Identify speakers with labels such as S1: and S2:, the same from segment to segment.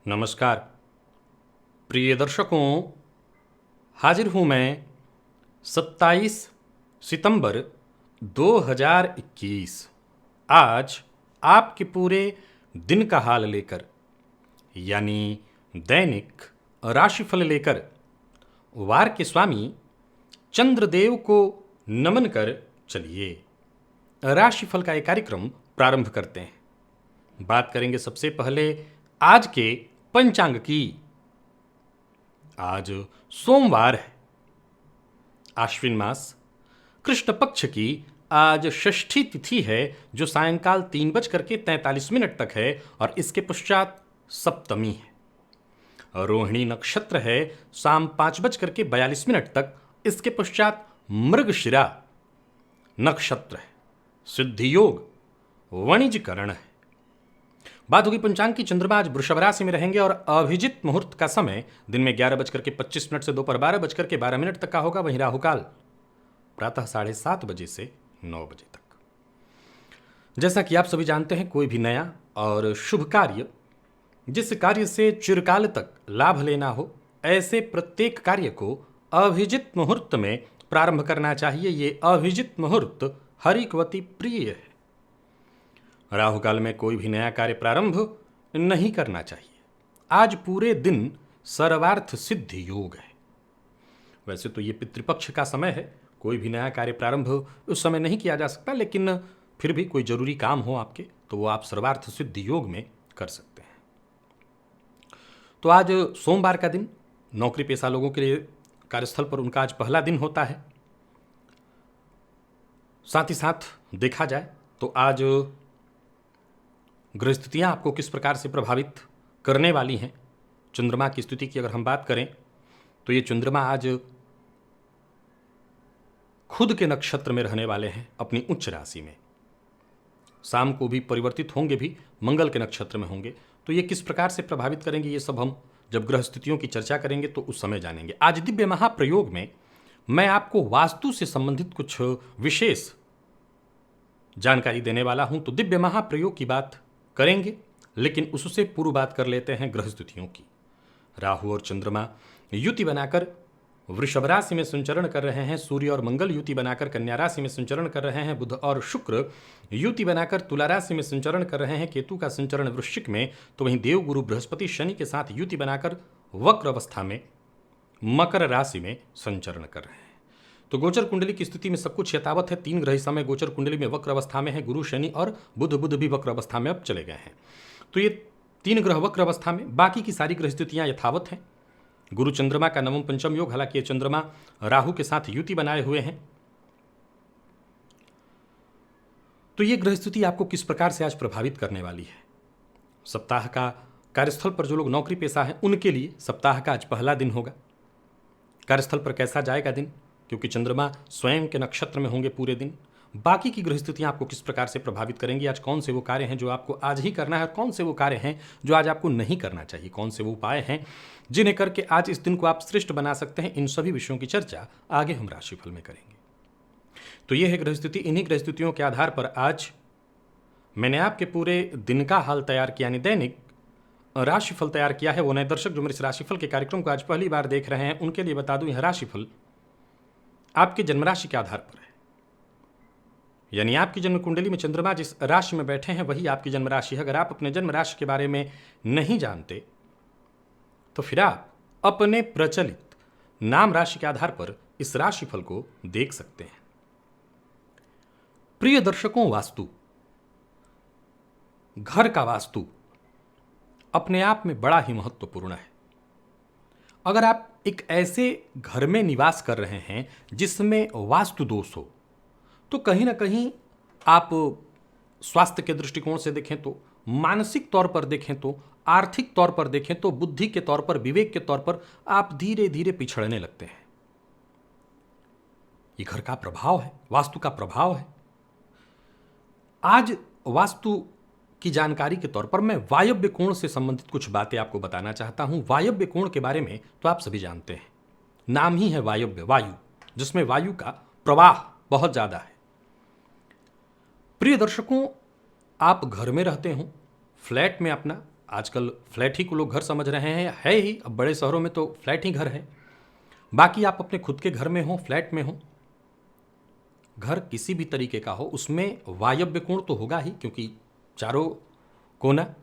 S1: नमस्कार प्रिय दर्शकों, हाजिर हूँ मैं 27 सितंबर 2021 आज आपके पूरे दिन का हाल लेकर, यानी दैनिक राशिफल लेकर वार के स्वामी चंद्रदेव को नमन कर चलिए राशिफल का एक कार्यक्रम प्रारंभ करते हैं। बात करेंगे सबसे पहले आज के पंचांग की। आज सोमवार है, आश्विन मास कृष्ण पक्ष की आज षष्ठी तिथि है, जो सायंकाल 3:43 तक है और इसके पश्चात सप्तमी है। रोहिणी नक्षत्र है, शाम 5:42 तक, इसके पश्चात मृगशिरा नक्षत्र है। सिद्धि योग वाणिज्यकरण है। बात होगी पंचांग की। चंद्रमा आज वृषभ राशि में रहेंगे और अभिजित मुहूर्त का समय दिन में 11:25 से दोपहर 12:12 तक का होगा। वहीं राहुकाल प्रातः 7:30 बजे से 9 बजे तक। जैसा कि आप सभी जानते हैं, कोई भी नया और शुभ कार्य, जिस कार्य से चिरकाल तक लाभ लेना हो, ऐसे प्रत्येक कार्य को अभिजित मुहूर्त में प्रारंभ करना चाहिए। ये अभिजित मुहूर्त हरिकवती प्रिय है। राहुकाल में कोई भी नया कार्य प्रारंभ नहीं करना चाहिए। आज पूरे दिन सर्वार्थ सिद्धि योग है। वैसे तो ये पितृपक्ष का समय है, कोई भी नया कार्य प्रारंभ उस समय नहीं किया जा सकता, लेकिन फिर भी कोई जरूरी काम हो आपके तो वो आप सर्वार्थ सिद्धि योग में कर सकते हैं। तो आज सोमवार का दिन नौकरी पेशा लोगों के लिए कार्यस्थल पर उनका आज पहला दिन होता है। साथ ही साथ देखा जाए तो आज ग्रह स्थितियाँ आपको किस प्रकार से प्रभावित करने वाली हैं। चंद्रमा की स्थिति की अगर हम बात करें तो ये चंद्रमा आज खुद के नक्षत्र में रहने वाले हैं, अपनी उच्च राशि में। शाम को भी परिवर्तित होंगे, भी मंगल के नक्षत्र में होंगे। तो ये किस प्रकार से प्रभावित करेंगे, ये सब हम जब ग्रह स्थितियों की चर्चा करेंगे तो उस समय जानेंगे। आज दिव्य महाप्रयोग में मैं आपको वास्तु से संबंधित कुछ विशेष जानकारी देने वाला हूं। तो दिव्य महाप्रयोग की बात करेंगे, लेकिन उससे पूर्व बात कर लेते हैं ग्रह स्थितियों की। राहु और चंद्रमा युति बनाकर वृषभ राशि में संचरण कर रहे हैं। सूर्य और मंगल युति बनाकर कन्या राशि में संचरण कर रहे हैं। बुध और शुक्र युति बनाकर तुला राशि में संचरण कर रहे हैं। केतु का संचरण वृश्चिक में, तो वहीं देव गुरु बृहस्पति शनि के साथ युति बनाकर वक्र अवस्था में मकर राशि में संचरण कर रहे हैं। तो गोचर कुंडली की स्थिति में सब कुछ यथावत है। 3 ग्रह इस समय गोचर कुंडली में वक्र अवस्था में है, गुरु शनि और बुध। बुध भी वक्र अवस्था में अब चले गए हैं। तो ये 3 ग्रह वक्र अवस्था में, बाकी की सारी ग्रह स्थितियां यथावत हैं। गुरु चंद्रमा का नवम पंचम योग, हालांकि ये चंद्रमा राहु के साथ युति बनाए हुए हैं। तो ये ग्रह स्थिति आपको किस प्रकार से आज प्रभावित करने वाली है। सप्ताह का कार्यस्थल पर जो लोग नौकरी पेशा हैं उनके लिए सप्ताह का आज पहला दिन होगा। कार्यस्थल पर कैसा जाएगा दिन, क्योंकि चंद्रमा स्वयं के नक्षत्र में होंगे पूरे दिन। बाकी की ग्रह स्थितियां आपको किस प्रकार से प्रभावित करेंगी, आज कौन से वो कार्य हैं जो आपको आज ही करना है और कौन से वो कार्य हैं जो आज आपको नहीं करना चाहिए, कौन से वो उपाय हैं जिन्हें करके आज इस दिन को आप श्रेष्ठ बना सकते हैं, इन सभी विषयों की चर्चा आगे हम राशिफल में करेंगे। तो ये है ग्रह स्थिति। इन्हीं ग्रह स्थितियों के आधार पर आज मैंने आपके पूरे दिन का हाल तैयार किया, यानी दैनिक राशिफल तैयार किया है। वो नए दर्शक जो मेरे इस राशिफल के कार्यक्रम को आज पहली बार देख रहे हैं उनके लिए बता दूं, यह राशिफल आपके जन्मराशि के आधार पर है। यानी आपकी जन्म कुंडली में चंद्रमा जिस राशि में बैठे हैं वही आपकी जन्म राशि है। अगर आप अपने जन्म राशि के बारे में नहीं जानते तो फिर आप अपने प्रचलित नाम राशि के आधार पर इस राशिफल को देख सकते हैं। प्रिय दर्शकों, वास्तु, घर का वास्तु अपने आप में बड़ा ही महत्वपूर्ण है। अगर आप एक ऐसे घर में निवास कर रहे हैं जिसमें वास्तु दोष हो, तो कहीं ना कहीं आप स्वास्थ्य के दृष्टिकोण से देखें तो, मानसिक तौर पर देखें तो, आर्थिक तौर पर देखें तो, बुद्धि के तौर पर, विवेक के तौर पर आप धीरे धीरे पिछड़ने लगते हैं। ये घर का प्रभाव है, वास्तु का प्रभाव है। आज वास्तु की जानकारी के तौर पर मैं वायव्य कोण से संबंधित कुछ बातें आपको बताना चाहता हूं। वायव्य कोण के बारे में तो आप सभी जानते हैं, नाम ही है वायव्य, वायु, जिसमें वायु का प्रवाह बहुत ज्यादा है। प्रिय दर्शकों, आप घर में रहते हो, फ्लैट में अपना, आजकल फ्लैट ही को लोग घर समझ रहे हैं, है ही, अब बड़े शहरों में तो फ्लैट ही घर है। बाकी आप अपने खुद के घर में हो, फ्लैट में हो, घर किसी भी तरीके का हो, उसमें वायव्य कोण तो होगा ही, क्योंकि चारों कोना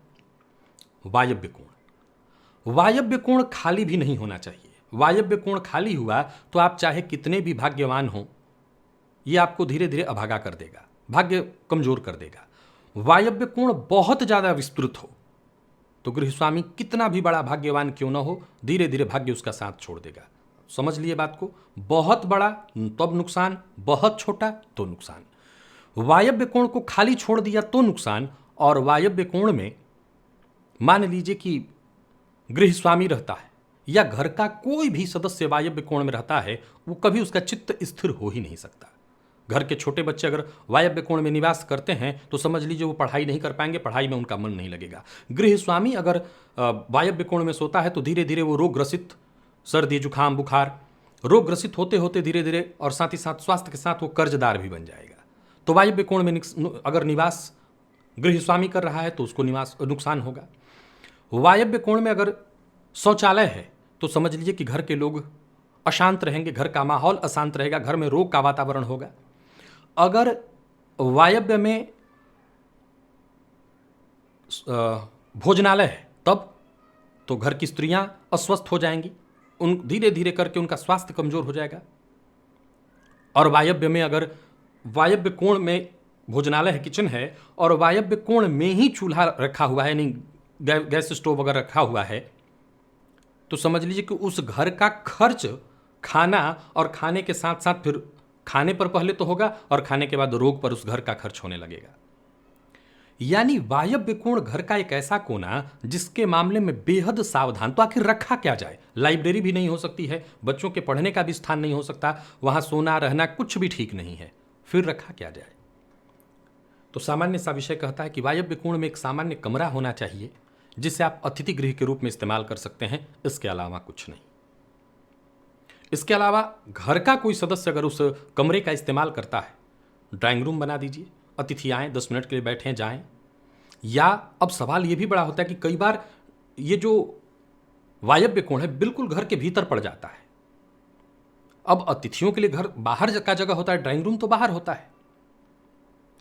S1: वायव्य कोण। वायव्य कोण खाली भी नहीं होना चाहिए। वायव्य कोण खाली हुआ तो आप चाहे कितने भी भाग्यवान हो, ये आपको धीरे धीरे अभागा कर देगा, भाग्य कमजोर कर देगा। वायव्य कोण बहुत ज्यादा विस्तृत हो तो गृहस्वामी कितना भी बड़ा भाग्यवान क्यों ना हो, धीरे धीरे भाग्य उसका साथ छोड़ देगा। समझ लिए बात को, बहुत बड़ा तब नुकसान, बहुत छोटा तो नुकसान। वायव्य कोण को खाली छोड़ दिया तो नुकसान, और वायव्य कोण में मान लीजिए कि गृहस्वामी रहता है या घर का कोई भी सदस्य वायव्य कोण में रहता है, वो कभी उसका चित्त स्थिर हो ही नहीं सकता। घर के छोटे बच्चे अगर वायव्य कोण में निवास करते हैं तो समझ लीजिए वो पढ़ाई नहीं कर पाएंगे, पढ़ाई में उनका मन नहीं लगेगा। गृहस्वामी अगर वायव्य कोण में सोता है तो धीरे धीरे वो रोग ग्रसित, सर्दी जुकाम बुखार, रोग ग्रसित होते होते धीरे धीरे, और साथ ही साथ स्वास्थ्य के साथ वो कर्जदार भी बन जाएगा। तो वायव्य कोण में अगर निवास गृहस्वामी कर रहा है तो उसको निवास नुकसान होगा। वायव्य कोण में अगर शौचालय है तो समझ लीजिए कि घर के लोग अशांत रहेंगे, घर का माहौल अशांत रहेगा, घर में रोग का वातावरण होगा। अगर वायव्य में भोजनालय है तब तो घर की स्त्रियां अस्वस्थ हो जाएंगी, उन धीरे धीरे करके उनका स्वास्थ्य कमजोर हो जाएगा। और वायव्य में अगर वायव्य कोण में भोजनालय है, किचन है, और वायव्य कोण में ही चूल्हा रखा हुआ है, यानी गैस स्टोव वगैरह रखा हुआ है, तो समझ लीजिए कि उस घर का खर्च खाना और खाने के साथ साथ फिर खाने पर पहले तो होगा और खाने के बाद रोग पर उस घर का खर्च होने लगेगा। यानी वायव्य कोण घर का एक ऐसा कोना जिसके मामले में बेहद सावधान। तो आखिर रखा क्या जाए? लाइब्रेरी भी नहीं हो सकती है, बच्चों के पढ़ने का भी स्थान नहीं हो सकता, वहां सोना रहना कुछ भी ठीक नहीं है, फिर रखा क्या जाए? तो सामान्य सा विषय कहता है कि वायव्य कोण में एक सामान्य कमरा होना चाहिए जिसे आप अतिथि गृह के रूप में इस्तेमाल कर सकते हैं, इसके अलावा कुछ नहीं। इसके अलावा घर का कोई सदस्य अगर उस कमरे का इस्तेमाल करता है, ड्राइंग रूम बना दीजिए, अतिथि आए 10 मिनट के लिए बैठें जाएं। या अब सवाल ये भी बड़ा होता है कि कई बार ये जो वायव्य कोण है बिल्कुल घर के भीतर पड़ जाता है। अब अतिथियों के लिए घर बाहर का जगह होता है, ड्राइंग रूम तो बाहर होता है।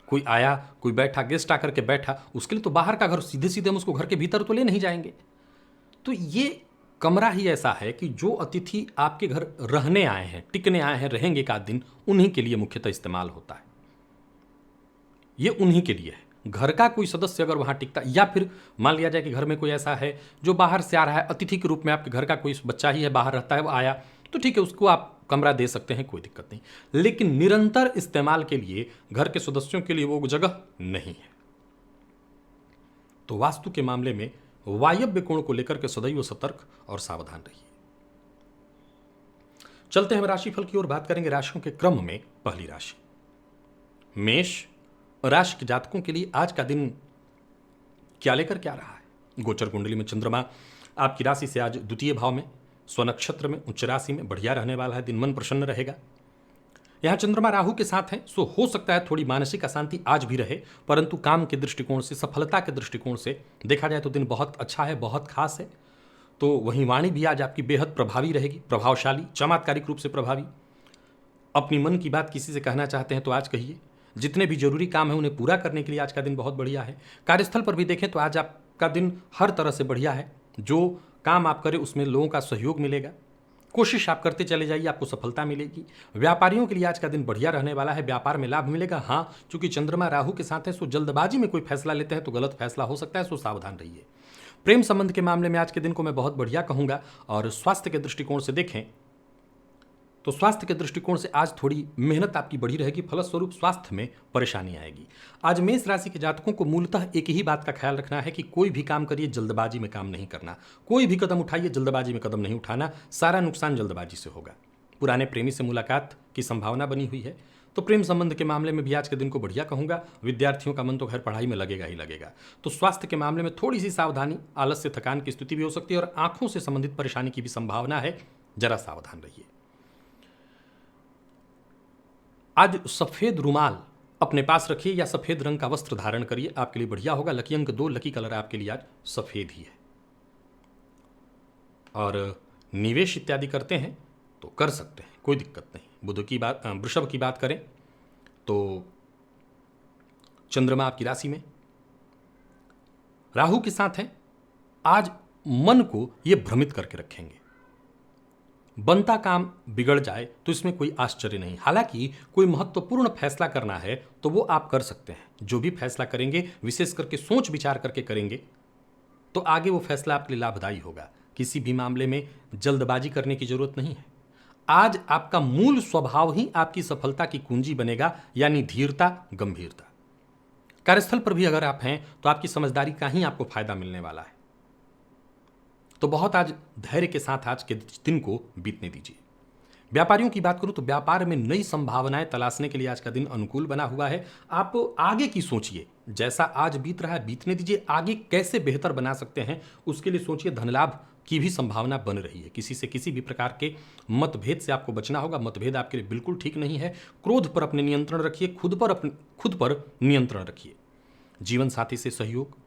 S1: कोई आया, कोई बैठा, गेस्ट आकर के बैठा, उसके लिए तो बाहर का घर, सीधे सीधे हम उसको घर के भीतर तो ले नहीं जाएंगे। तो ये कमरा ही ऐसा है कि जो अतिथि आपके घर रहने आए हैं, टिकने आए हैं, रहेंगे एक आध दिन, उन्हीं के लिए मुख्यतः इस्तेमाल होता है। ये उन्हीं के लिए है। घर का कोई सदस्य अगर वहां टिकता, या फिर मान लिया जाए कि घर में कोई ऐसा है जो बाहर से आ रहा है, अतिथि के रूप में आपके घर का कोई बच्चा ही है, बाहर रहता है, वो आया, तो ठीक है, उसको आप कमरा दे सकते हैं, कोई दिक्कत नहीं। लेकिन निरंतर इस्तेमाल के लिए घर के सदस्यों के लिए वो जगह नहीं है। तो वास्तु के मामले में वायव्य कोण को लेकर के सदैव सतर्क और सावधान रहिए। चलते हैं राशिफल की ओर, बात करेंगे राशियों के क्रम में। पहली राशि मेष राशि के जातकों के लिए आज का दिन क्या लेकर क्या रहा है? गोचर कुंडली में चंद्रमा आपकी राशि से आज द्वितीय भाव में, स्वनक्षत्र में, उच्च राशि में बढ़िया रहने वाला है। दिन मन प्रसन्न रहेगा। यहां चंद्रमा राहु के साथ है, सो हो सकता है थोड़ी मानसिक अशांति आज भी रहे, परंतु काम के दृष्टिकोण से, सफलता के दृष्टिकोण से देखा जाए तो दिन बहुत अच्छा है, बहुत खास है। तो वहीं वाणी भी आज आपकी बेहद प्रभावी रहेगी, प्रभावशाली, चमत्कारिक रूप से प्रभावी। अपनी मन की बात किसी से कहना चाहते हैं तो आज कहिए। जितने भी जरूरी काम है उन्हें पूरा करने के लिए आज का दिन बहुत बढ़िया है। कार्यस्थल पर भी देखें तो आज आपका दिन हर तरह से बढ़िया है। जो काम आप करें उसमें लोगों का सहयोग मिलेगा। कोशिश आप करते चले जाइए, आपको सफलता मिलेगी। व्यापारियों के लिए आज का दिन बढ़िया रहने वाला है, व्यापार में लाभ मिलेगा। हाँ, चूंकि चंद्रमा राहु के साथ है, सो जल्दबाजी में कोई फैसला लेते हैं तो गलत फैसला हो सकता है, सो सावधान रहिए। प्रेम संबंध के मामले में आज के दिन को मैं बहुत बढ़िया कहूंगा। और स्वास्थ्य के दृष्टिकोण से देखें तो स्वास्थ्य के दृष्टिकोण से आज थोड़ी मेहनत आपकी बढ़ी रहेगी, फलस्वरूप स्वास्थ्य में परेशानी आएगी। आज मेष राशि के जातकों को मूलतः एक ही बात का ख्याल रखना है कि कोई भी काम करिए, जल्दबाजी में काम नहीं करना। कोई भी कदम उठाइए, जल्दबाजी में कदम नहीं उठाना, सारा नुकसान जल्दबाजी से होगा। पुराने प्रेमी से मुलाकात की संभावना बनी हुई है, तो प्रेम संबंध के मामले में भी आज के दिन को बढ़िया कहूंगा। विद्यार्थियों का मन तो खैर पढ़ाई में लगेगा ही लगेगा। तो स्वास्थ्य के मामले में थोड़ी सी सावधानी, आलस्य, थकान की स्थिति भी हो सकती है और आंखों से संबंधित परेशानी की भी संभावना है, जरा सावधान रहिए। आज सफेद रुमाल अपने पास रखिए या सफेद रंग का वस्त्र धारण करिए, आपके लिए बढ़िया होगा। लकी अंक 2, लकी कलर आपके लिए आज सफेद ही है। और निवेश इत्यादि करते हैं तो कर सकते हैं, कोई दिक्कत नहीं। बुध की बात, वृषभ की बात करें तो चंद्रमा आपकी राशि में राहु के साथ है। आज मन को ये भ्रमित करके रखेंगे, बनता काम बिगड़ जाए तो इसमें कोई आश्चर्य नहीं। हालांकि कोई महत्वपूर्ण फैसला करना है तो वो आप कर सकते हैं। जो भी फैसला करेंगे विशेष करके सोच विचार करके करेंगे तो आगे वो फैसला आपके लिए लाभदायी होगा। किसी भी मामले में जल्दबाजी करने की जरूरत नहीं है। आज आपका मूल स्वभाव ही आपकी सफलता की कुंजी बनेगा, यानी धीरता, गंभीरता। कार्यस्थल पर भी अगर आप हैं तो आपकी समझदारी का ही आपको फायदा मिलने वाला है। तो बहुत आज धैर्य के साथ आज के दिन को बीतने दीजिए। व्यापारियों की बात करूं तो व्यापार में नई संभावनाएं तलाशने के लिए आज का दिन अनुकूल बना हुआ है। आप आगे की सोचिए, जैसा आज बीत रहा है बीतने दीजिए, आगे कैसे बेहतर बना सकते हैं उसके लिए सोचिए। धन लाभ की भी संभावना बन रही है। किसी से किसी भी प्रकार के मतभेद से आपको बचना होगा। मतभेद आपके लिए बिल्कुल ठीक नहीं है। क्रोध पर अपने नियंत्रण रखिए, खुद पर नियंत्रण रखिए। जीवन साथी से सहयोग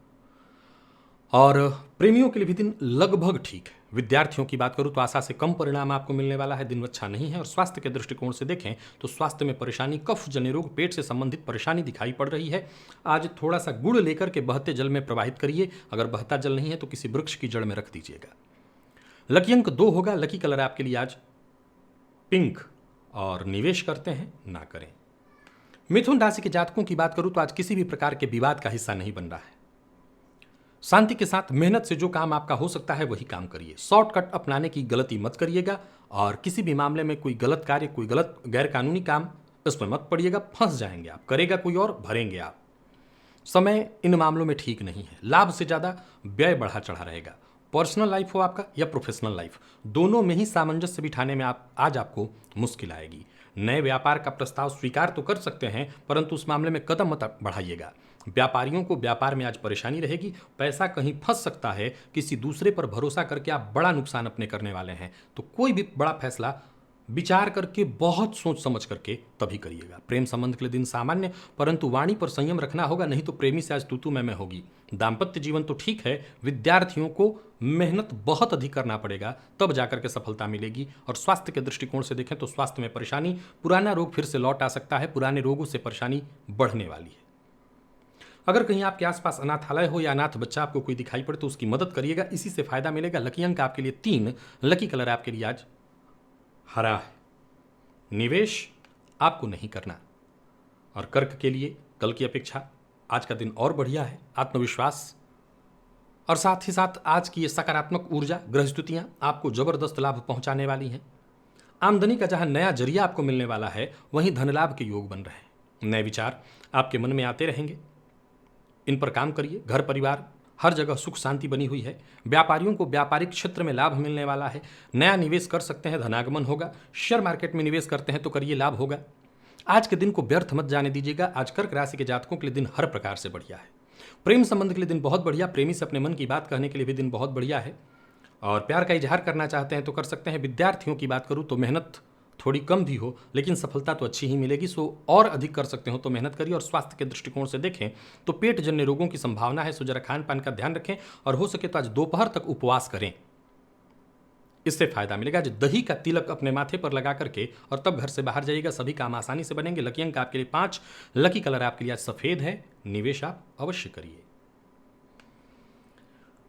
S1: और प्रेमियों के लिए भी दिन लगभग ठीक है। विद्यार्थियों की बात करूं तो आशा से कम परिणाम आपको मिलने वाला है। दिन अच्छा नहीं है। और स्वास्थ्य के दृष्टिकोण से देखें तो स्वास्थ्य में परेशानी, कफ जन्य रोग, पेट से संबंधित परेशानी दिखाई पड़ रही है। आज थोड़ा सा गुड़ लेकर के बहते जल में प्रवाहित करिए। अगर बहता जल नहीं है तो किसी वृक्ष की जड़ में रख दीजिएगा। लकी अंक 2 होगा। लकी कलर आपके लिए आज पिंक। और निवेश करते हैं ना करें। मिथुन राशि के जातकों की बात करूं तो आज किसी भी प्रकार के विवाद का हिस्सा नहीं बन रहा है। शांति के साथ मेहनत से जो काम आपका हो सकता है वही काम करिए। शॉर्टकट अपनाने की गलती मत करिएगा। और किसी भी मामले में कोई गलत कार्य, कोई गलत गैर कानूनी काम, इसमें मत पड़िएगा, फंस जाएंगे आप। करेगा कोई और, भरेंगे आप। समय इन मामलों में ठीक नहीं है। लाभ से ज्यादा व्यय बढ़ा चढ़ा रहेगा। पर्सनल लाइफ हो आपका या प्रोफेशनल लाइफ, दोनों में ही सामंजस्य बिठाने में आज आपको मुश्किल आएगी। नए व्यापार का प्रस्ताव स्वीकार तो कर सकते हैं, परंतु उस मामले में कदम मत बढ़ाइएगा। व्यापारियों को व्यापार में आज परेशानी रहेगी। पैसा कहीं फंस सकता है। किसी दूसरे पर भरोसा करके आप बड़ा नुकसान अपने करने वाले हैं। तो कोई भी बड़ा फैसला विचार करके, बहुत सोच समझ करके तभी करिएगा। प्रेम संबंध के लिए दिन सामान्य, परंतु वाणी पर संयम रखना होगा, नहीं तो प्रेमी से आज तू मैं होगी। दाम्पत्य जीवन तो ठीक है। विद्यार्थियों को मेहनत बहुत अधिक करना पड़ेगा, तब जाकर के सफलता मिलेगी। और स्वास्थ्य के दृष्टिकोण से देखें तो स्वास्थ्य में परेशानी, पुराना रोग फिर से लौट आ सकता है। पुराने रोगों से परेशानी बढ़ने वाली है। अगर कहीं आपके आसपास अनाथालय हो या अनाथ बच्चा आपको कोई दिखाई पड़े तो उसकी मदद करिएगा, इसी से फायदा मिलेगा। लकी अंक आपके लिए 3, लकी कलर आपके लिए आज हरा है। निवेश आपको नहीं करना। और कर्क के लिए कल की अपेक्षा आज का दिन और बढ़िया है। आत्मविश्वास और साथ ही साथ आज की ये सकारात्मक ऊर्जा, ग्रह स्थितियां आपको जबरदस्त लाभ पहुंचाने वाली हैं। आमदनी का जहां नया जरिया आपको मिलने वाला है, वहीं धन लाभ के योग बन रहे हैं। नए विचार आपके मन में आते रहेंगे, इन पर काम करिए। घर परिवार हर जगह सुख शांति बनी हुई है। व्यापारियों को व्यापारिक क्षेत्र में लाभ मिलने वाला है। नया निवेश कर सकते हैं, धनागमन होगा। शेयर मार्केट में निवेश करते हैं तो करिए, लाभ होगा। आज के दिन को व्यर्थ मत जाने दीजिएगा। आज कर्क राशि के जातकों के लिए दिन हर प्रकार से बढ़िया है। प्रेम संबंध के लिए दिन बहुत बढ़िया। प्रेमी से अपने मन की बात कहने के लिए भी दिन बहुत बढ़िया है। और प्यार का इजहार करना चाहते हैं तो कर सकते हैं। विद्यार्थियों की बात करूं तो मेहनत थोड़ी कम भी हो, लेकिन सफलता तो अच्छी ही मिलेगी। सो और अधिक कर सकते हो तो मेहनत करिए। और स्वास्थ्य के दृष्टिकोण से देखें तो पेट जन्य रोगों की संभावना है। सो जरा खान पान का ध्यान रखें और हो सके तो आज दोपहर तक उपवास करें, इससे फायदा मिलेगा। आज दही का तिलक अपने माथे पर लगा करके और तब घर से बाहर जाइएगा, सभी काम आसानी से बनेंगे। लकी अंक आपके लिए 5, लकी कलर आपके लिए आज सफेद है। निवेश आप अवश्य करिए।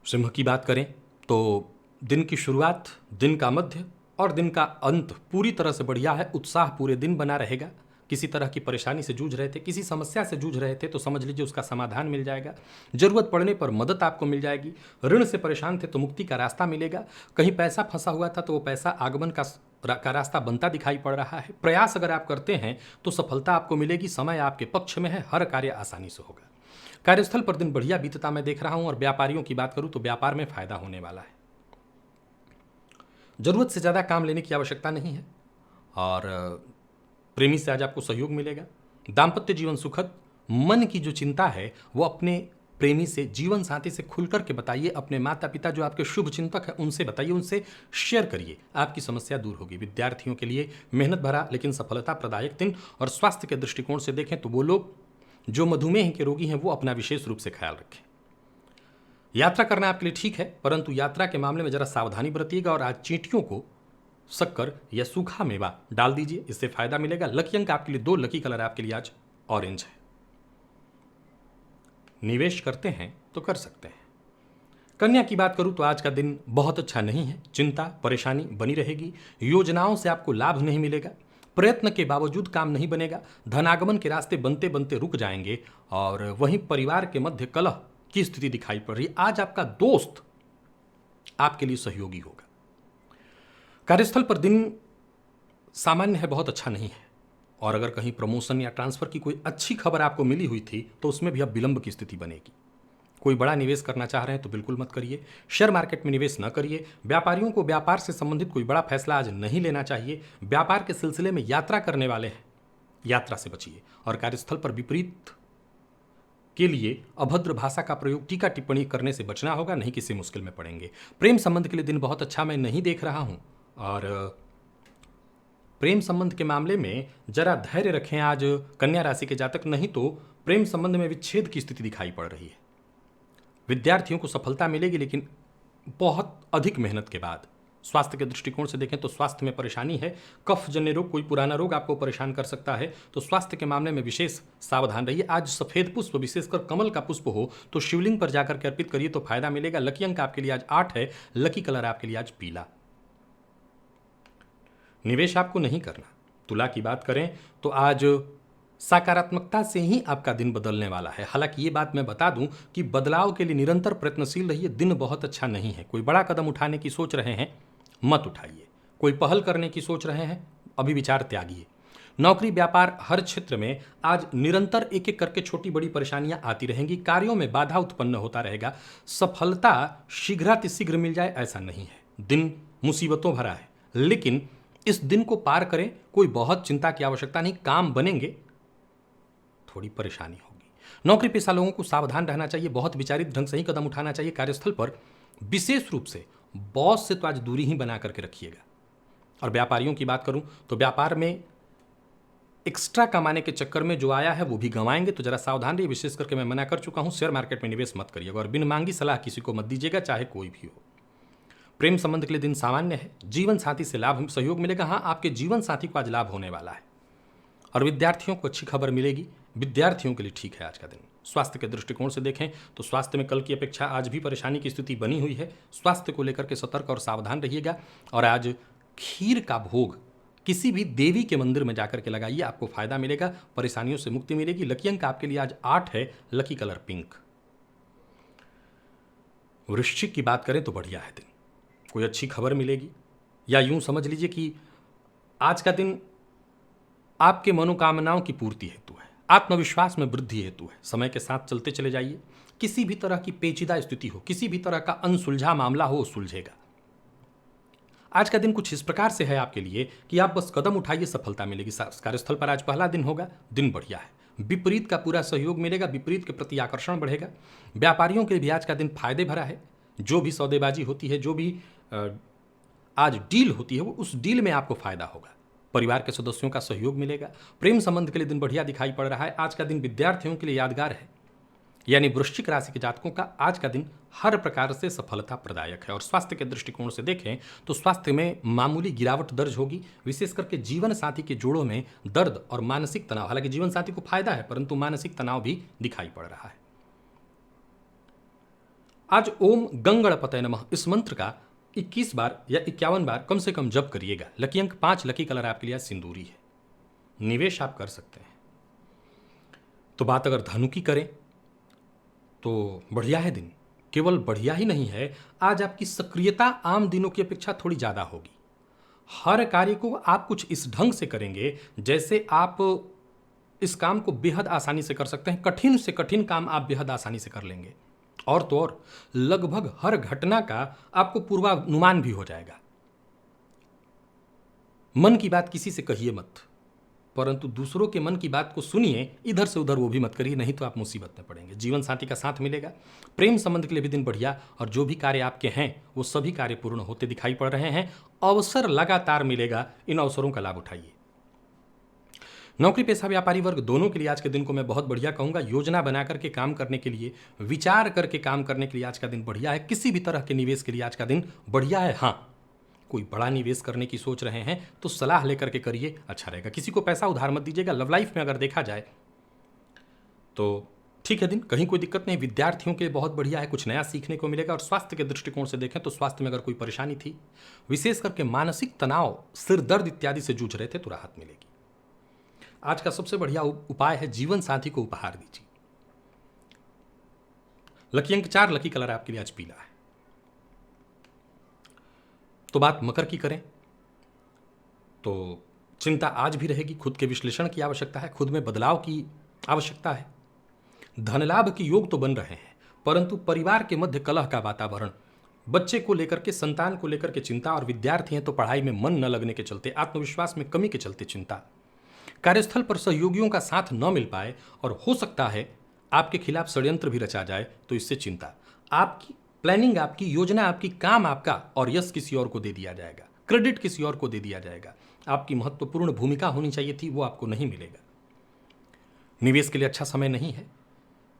S1: सिंह की बात करें तो दिन की शुरुआत, दिन का मध्य और दिन का अंत पूरी तरह से बढ़िया है। उत्साह पूरे दिन बना रहेगा। किसी तरह की परेशानी से जूझ रहे थे, किसी समस्या से जूझ रहे थे तो समझ लीजिए उसका समाधान मिल जाएगा। जरूरत पड़ने पर मदद आपको मिल जाएगी। ऋण से परेशान थे तो मुक्ति का रास्ता मिलेगा। कहीं पैसा फंसा हुआ था तो वो पैसा आगमन का रास्ता बनता दिखाई पड़ रहा है। प्रयास अगर आप करते हैं तो सफलता आपको मिलेगी। समय आपके पक्ष में है, हर कार्य आसानी से होगा। कार्यस्थल पर दिन बढ़िया बीतता मैं देख रहा हूं। और व्यापारियों की बात करूं तो व्यापार में फायदा होने वाला है। जरूरत से ज़्यादा काम लेने की आवश्यकता नहीं है। और प्रेमी से आज आपको सहयोग मिलेगा। दाम्पत्य जीवन सुखद। मन की जो चिंता है वो अपने प्रेमी से, जीवन साथी से खुल करके बताइए। अपने माता पिता जो आपके शुभ चिंतक हैं उनसे बताइए, उनसे शेयर करिए, आपकी समस्या दूर होगी। विद्यार्थियों के लिए मेहनत भरा लेकिन सफलता प्रदायक दिन। और स्वास्थ्य के दृष्टिकोण से देखें तो वो लोग जो मधुमेह के रोगी हैं वो अपना विशेष रूप से ख्याल रखें। यात्रा करना आपके लिए ठीक है, परंतु यात्रा के मामले में जरा सावधानी बरतिएगा। और आज चींटियों को शक्कर या सूखा मेवा डाल दीजिए, इससे फायदा मिलेगा। लकी अंक आपके लिए 2, लकी कलर आपके लिए आज ऑरेंज है। निवेश करते हैं तो कर सकते हैं। कन्या की बात करूं तो आज का दिन बहुत अच्छा नहीं है। चिंता परेशानी बनी रहेगी। योजनाओं से आपको लाभ नहीं मिलेगा। प्रयत्न के बावजूद काम नहीं बनेगा। धनागमन के रास्ते बनते बनते रुक जाएंगे। और वहीं परिवार के मध्य कलह की स्थिति दिखाई पड़ रही है। आज आपका दोस्त आपके लिए सहयोगी होगा। कार्यस्थल पर दिन सामान्य है, बहुत अच्छा नहीं है। और अगर कहीं प्रमोशन या ट्रांसफर की कोई अच्छी खबर आपको मिली हुई थी तो उसमें भी अब विलंब की स्थिति बनेगी। कोई बड़ा निवेश करना चाह रहे हैं तो बिल्कुल मत करिए। शेयर मार्केट में निवेश न करिए। व्यापारियों को व्यापार से संबंधित कोई बड़ा फैसला आज नहीं लेना चाहिए। व्यापार के सिलसिले में यात्रा करने वाले हैं, यात्रा से बचिए। और कार्यस्थल पर विपरीत के लिए अभद्र भाषा का प्रयोग, टीका टिप्पणी करने से बचना होगा, नहीं किसी मुश्किल में पड़ेंगे। प्रेम संबंध के लिए दिन बहुत अच्छा मैं नहीं देख रहा हूं। और प्रेम संबंध के मामले में जरा धैर्य रखें आज कन्या राशि के जातक, नहीं तो प्रेम संबंध में विच्छेद की स्थिति दिखाई पड़ रही है। विद्यार्थियों को सफलता मिलेगी लेकिन बहुत अधिक मेहनत के बाद। स्वास्थ्य के दृष्टिकोण से देखें तो स्वास्थ्य में परेशानी है। कफ जन्य रोग, कोई पुराना रोग आपको परेशान कर सकता है, तो स्वास्थ्य के मामले में विशेष सावधान रहिए। आज सफेद पुष्प, विशेषकर कमल का पुष्प हो तो शिवलिंग पर जाकर के अर्पित करिए तो फायदा मिलेगा। लकी अंक आपके लिए आज 8 है। लकी कलर आपके लिए आज पीला। निवेश आपको नहीं करना। तुला की बात करें तो आज सकारात्मकता से ही आपका दिन बदलने वाला है। हालांकि ये बात मैं बता दूं कि बदलाव के लिए निरंतर प्रयत्नशील रहिए। दिन बहुत अच्छा नहीं है। कोई बड़ा कदम उठाने की सोच रहे हैं, मत उठाइए। कोई पहल करने की सोच रहे हैं, अभी विचार त्यागिए। नौकरी व्यापार हर क्षेत्र में आज निरंतर एक एक करके छोटी बड़ी परेशानियां आती रहेंगी। कार्यों में बाधा उत्पन्न होता रहेगा। सफलता शीघ्रातिशीघ्र मिल जाए ऐसा नहीं है। दिन मुसीबतों भरा है, लेकिन इस दिन को पार करें। कोई बहुत चिंता की आवश्यकता नहीं। काम बनेंगे, थोड़ी परेशानी होगी। नौकरी पेशा लोगों को सावधान रहना चाहिए। बहुत विचारित ढंग से ही कदम उठाना चाहिए। कार्यस्थल पर विशेष रूप से बॉस से तो आज दूरी ही बना करके रखिएगा। और व्यापारियों की बात करूं तो व्यापार में एक्स्ट्रा कमाने के चक्कर में जो आया है वो भी गंवाएंगे, तो जरा सावधान रहिए। विशेष करके मैं मना कर चुका हूं, शेयर मार्केट में निवेश मत करिएगा। और बिन मांगी सलाह किसी को मत दीजिएगा, चाहे कोई भी हो। प्रेम संबंध के लिए दिन सामान्य है। जीवन साथी से लाभ सहयोग मिलेगा। हाँ, आपके जीवन साथी को आज लाभ होने वाला है। और विद्यार्थियों को अच्छी खबर मिलेगी। विद्यार्थियों के लिए ठीक है आज का दिन। स्वास्थ्य के दृष्टिकोण से देखें तो स्वास्थ्य में कल की अपेक्षा आज भी परेशानी की स्थिति बनी हुई है। स्वास्थ्य को लेकर के सतर्क और सावधान रहिएगा। और आज खीर का भोग किसी भी देवी के मंदिर में जाकर के लगाइए, आपको फायदा मिलेगा, परेशानियों से मुक्ति मिलेगी। लकी अंक आपके लिए आज 8 है। Lucky colour pink. वृश्चिक की बात करें तो बढ़िया है दिन। कोई अच्छी खबर मिलेगी, या यूं समझ लीजिए कि आज का दिन आपके मनोकामनाओं की पूर्ति हेतु है। आत्मविश्वास में वृद्धि हेतु है। समय के साथ चलते चले जाइए। किसी भी तरह की पेचीदा स्थिति हो, किसी भी तरह का अनसुलझा मामला हो, सुलझेगा। आज का दिन कुछ इस प्रकार से है आपके लिए कि आप बस कदम उठाइए, सफलता मिलेगी। कार्यस्थल पर आज पहला दिन होगा, दिन बढ़िया है। विपरीत का पूरा सहयोग मिलेगा। विपरीत के प्रति आकर्षण बढ़ेगा। व्यापारियों के लिए भी आज का दिन फायदे भरा है। जो भी सौदेबाजी होती है, जो भी आज डील होती है, वो उस डील में आपको फायदा होगा। परिवार के सदस्यों का सहयोग मिलेगा। प्रेम संबंध के लिए दिन बढ़िया दिखाई पड़ रहा है। आज का दिन विद्यार्थियों के लिए यादगार है। यानी वृश्चिक राशि के जातकों का आज का दिन हर प्रकार से सफलता प्रदायक है। और स्वास्थ्य के दृष्टिकोण से देखें तो स्वास्थ्य में मामूली गिरावट दर्ज होगी। विशेष करके जीवन साथी के जोड़ों में दर्द और मानसिक तनाव। हालांकि जीवन साथी को फायदा है, परंतु मानसिक तनाव भी दिखाई पड़ रहा है। आज ओम गंगणपतये नमः इस मंत्र का 21 बार या 51 बार कम से कम जप करिएगा। लकी अंक 5। लकी कलर आपके लिए सिंदूरी है। निवेश आप कर सकते हैं। तो बात अगर धनु की करें तो बढ़िया है दिन। केवल बढ़िया ही नहीं है, आज आपकी सक्रियता आम दिनों की अपेक्षा थोड़ी ज्यादा होगी। हर कार्य को आप कुछ इस ढंग से करेंगे जैसे आप इस काम को बेहद आसानी से कर सकते हैं। कठिन से कठिन काम आप बेहद आसानी से कर लेंगे। और तो और लगभग हर घटना का आपको पूर्वानुमान भी हो जाएगा। मन की बात किसी से कहिए मत। परंतु दूसरों के मन की बात को सुनिए, इधर से उधर वो भी मत करिए, नहीं तो आप मुसीबत में पड़ेंगे। जीवन साथी का साथ मिलेगा। प्रेम संबंध के लिए भी दिन बढ़िया, और जो भी कार्य आपके हैं वो सभी कार्य पूर्ण होते दिखाई पड़ रहे हैं। अवसर लगातार मिलेगा, इन अवसरों का लाभ उठाइए। नौकरी पेशा व्यापारी वर्ग दोनों के लिए आज के दिन को मैं बहुत बढ़िया कहूंगा। योजना बना करके काम करने के लिए, विचार करके काम करने के लिए आज का दिन बढ़िया है। किसी भी तरह के निवेश के लिए आज का दिन बढ़िया है। हाँ, कोई बड़ा निवेश करने की सोच रहे हैं तो सलाह लेकर के करिए, अच्छा रहेगा। किसी को पैसा उधार मत दीजिएगा। लव लाइफ में अगर देखा जाए तो ठीक है दिन, कहीं कोई दिक्कत नहीं। विद्यार्थियों के लिए बहुत बढ़िया है, कुछ नया सीखने को मिलेगा। और स्वास्थ्य के दृष्टिकोण से देखें तो स्वास्थ्य में अगर कोई परेशानी थी, विशेष करके मानसिक तनाव, सिर दर्द इत्यादि से जूझ रहे थे, तो राहत मिलेगी। आज का सबसे बढ़िया उपाय है जीवन साथी को उपहार दीजिए। लकी अंक 4, लकी कलर आपके लिए आज पीला है। तो बात मकर की करें तो चिंता आज भी रहेगी। खुद के विश्लेषण की आवश्यकता है, खुद में बदलाव की आवश्यकता है। धन लाभ के योग तो बन रहे हैं, परंतु परिवार के मध्य कलह का वातावरण, बच्चे को लेकर के, संतान को लेकर के चिंता, और विद्यार्थी हैं तो पढ़ाई में मन न लगने के चलते, आत्मविश्वास में कमी के चलते चिंता। कार्यस्थल पर सहयोगियों का साथ न मिल पाए और हो सकता है आपके खिलाफ षड्यंत्र भी रचा जाए, तो इससे चिंता। आपकी प्लानिंग, आपकी योजना, आपकी काम आपका, और यश किसी और को दे दिया जाएगा, क्रेडिट किसी और को दे दिया जाएगा। आपकी महत्वपूर्ण भूमिका होनी चाहिए थी, वो आपको नहीं मिलेगा। निवेश के लिए अच्छा समय नहीं है।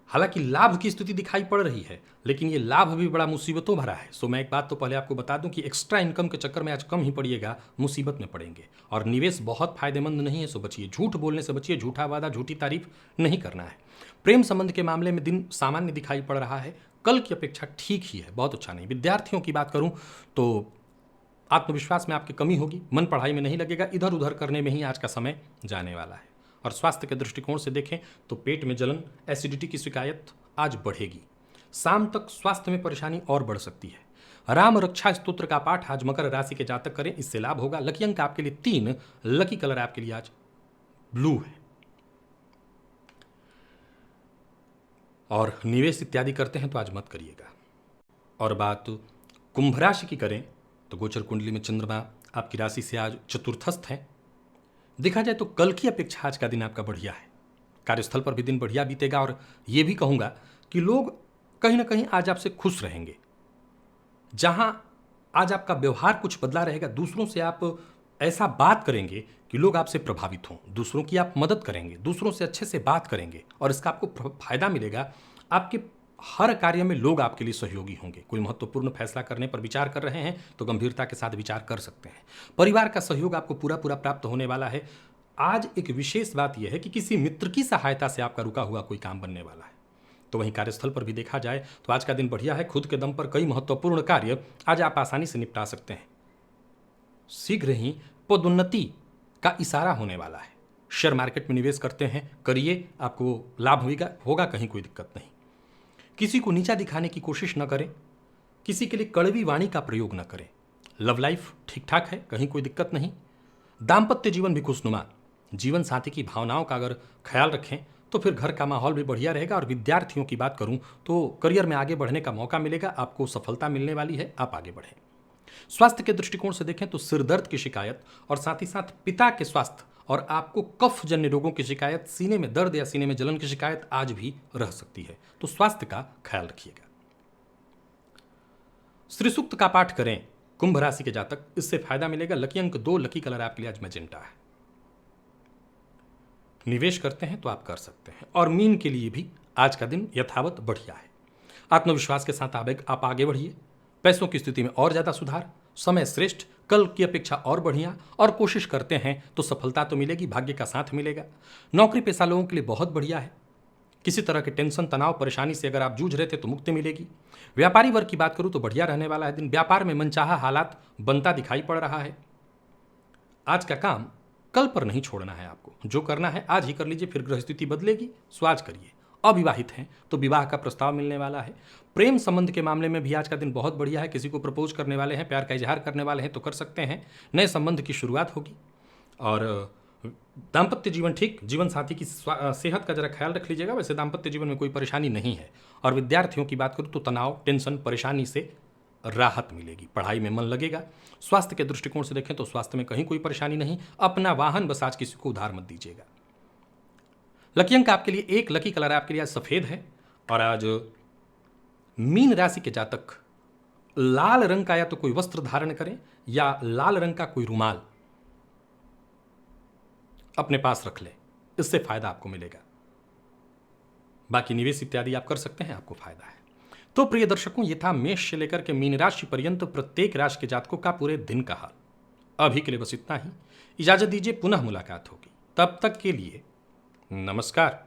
S1: हालांकि लाभ की स्थिति दिखाई पड़ रही है, लेकिन ये लाभ भी बड़ा मुसीबतों भरा है। सो मैं एक बात तो पहले आपको बता दूं कि एक्स्ट्रा इनकम के चक्कर में आज कम ही पड़िएगा, मुसीबत में पड़ेंगे। और निवेश बहुत फायदेमंद नहीं है, सो बचिए। झूठ बोलने से बचिए, झूठा वादा, झूठी तारीफ नहीं करना है। प्रेम संबंध के मामले में दिन सामान्य दिखाई पड़ रहा है, कल की अपेक्षा ठीक ही है, बहुत अच्छा नहीं। विद्यार्थियों की बात करूं तो आत्मविश्वास में आपकी कमी होगी, मन पढ़ाई में नहीं लगेगा, इधर उधर करने में ही आज का समय जाने वाला है। और स्वास्थ्य के दृष्टिकोण से देखें तो पेट में जलन, एसिडिटी की शिकायत आज बढ़ेगी। शाम तक स्वास्थ्य में परेशानी और बढ़ सकती है। राम रक्षा स्तोत्र का पाठ आज मकर राशि के जातक करें, इससे लाभ होगा। लकी अंक आपके लिए 3, लकी कलर आपके लिए आज ब्लू है। और निवेश इत्यादि करते हैं तो आज मत करिएगा। और बात कुंभ राशि की करें तो गोचर कुंडली में चंद्रमा आपकी राशि से आज चतुर्थस्थ है। देखा जाए तो कल की अपेक्षा आज का दिन आपका बढ़िया है। कार्यस्थल पर भी दिन बढ़िया बीतेगा, और ये भी कहूंगा कि लोग कहीं ना कहीं आज आपसे खुश रहेंगे। जहां आज आपका व्यवहार कुछ बदला रहेगा, दूसरों से आप ऐसा बात करेंगे कि लोग आपसे प्रभावित हों, दूसरों की आप मदद करेंगे, दूसरों से अच्छे से बात करेंगे, और इसका आपको फायदा मिलेगा। आपके हर कार्य में लोग आपके लिए सहयोगी होंगे। कोई महत्वपूर्ण फैसला करने पर विचार कर रहे हैं तो गंभीरता के साथ विचार कर सकते हैं। परिवार का सहयोग आपको पूरा पूरा प्राप्त होने वाला है। आज एक विशेष बात यह है कि किसी मित्र की सहायता से आपका रुका हुआ कोई काम बनने वाला है। तो वहीं कार्यस्थल पर भी देखा जाए तो आज का दिन बढ़िया है। खुद के दम पर कई महत्वपूर्ण कार्य आज आप आसानी से निपटा सकते हैं। शीघ्र ही पदोन्नति का इशारा होने वाला है। शेयर मार्केट में निवेश करते हैं, करिए, आपको लाभ होगा, कहीं कोई दिक्कत नहीं। किसी को नीचा दिखाने की कोशिश न करें, किसी के लिए कड़वी वाणी का प्रयोग न करें। लव लाइफ ठीक ठाक है, कहीं कोई दिक्कत नहीं। दाम्पत्य जीवन भी खुशनुमा। जीवन साथी की भावनाओं का अगर ख्याल रखें तो फिर घर का माहौल भी बढ़िया रहेगा। और विद्यार्थियों की बात करूं तो करियर में आगे बढ़ने का मौका मिलेगा, आपको सफलता मिलने वाली है, आप आगे बढ़ें। स्वास्थ्य के दृष्टिकोण से देखें तो सिर दर्द की शिकायत, और साथ ही साथ पिता के स्वास्थ्य और आपको कफ जन्य रोगों की शिकायत, सीने में दर्द या सीने में जलन की शिकायत आज भी रह सकती है, तो स्वास्थ्य का ख्याल रखिएगा। श्री सूक्त का पाठ करें कुंभ राशि के जातक, इससे फायदा मिलेगा। लकी अंक 2, लकी कलर आपके लिए आज मैजेंटा है। निवेश करते हैं तो आप कर सकते हैं। और मीन के लिए भी आज का दिन यथावत बढ़िया है। आत्मविश्वास के साथ आप आगे बढ़िए। पैसों की स्थिति में और ज्यादा सुधार, समय श्रेष्ठ, कल की अपेक्षा और बढ़िया, और कोशिश करते हैं तो सफलता तो मिलेगी, भाग्य का साथ मिलेगा। नौकरी पेशा लोगों के लिए बहुत बढ़िया है। किसी तरह के टेंशन, तनाव, परेशानी से अगर आप जूझ रहे थे तो मुक्ति मिलेगी। व्यापारी वर्ग की बात करूं तो बढ़िया रहने वाला है दिन। व्यापार में मनचाहा हालात बनता दिखाई पड़ रहा है। आज का काम कल पर नहीं छोड़ना है, आपको जो करना है आज ही कर लीजिए, फिर ग्रह स्थिति बदलेगी, सो आज करिए। अविवाहित हैं तो विवाह का प्रस्ताव मिलने वाला है। प्रेम संबंध के मामले में भी आज का दिन बहुत बढ़िया है। किसी को प्रपोज करने वाले हैं, प्यार का इजहार करने वाले हैं तो कर सकते हैं। नए संबंध की शुरुआत होगी। और दाम्पत्य जीवन ठीक, जीवन साथी की सेहत का जरा ख्याल रख लीजिएगा। वैसे दाम्पत्य जीवन में कोई परेशानी नहीं है। और विद्यार्थियों की बात करूँ तो तनाव, टेंशन, परेशानी से राहत मिलेगी, पढ़ाई में मन लगेगा। स्वास्थ्य के दृष्टिकोण से देखें तो स्वास्थ्य में कहीं कोई परेशानी नहीं। अपना वाहन बस आज किसी को उधार मत दीजिएगा। लकी अंक आपके लिए 1, लकी कलर आपके लिए आज सफेद है। और आज मीन राशि के जातक लाल रंग का या तो कोई वस्त्र धारण करें या लाल रंग का कोई रुमाल अपने पास रख लें, इससे फायदा आपको मिलेगा। बाकी निवेश इत्यादि आप कर सकते हैं, आपको फायदा है। तो प्रिय दर्शकों, ये था मेष से लेकर के मीन राशि पर्यंत प्रत्येक राशि के जातकों का पूरे दिन का हाल। अभी के लिए बस इतना ही। इजाजत दीजिए, पुनः मुलाकात होगी। तब तक के लिए नमस्कार।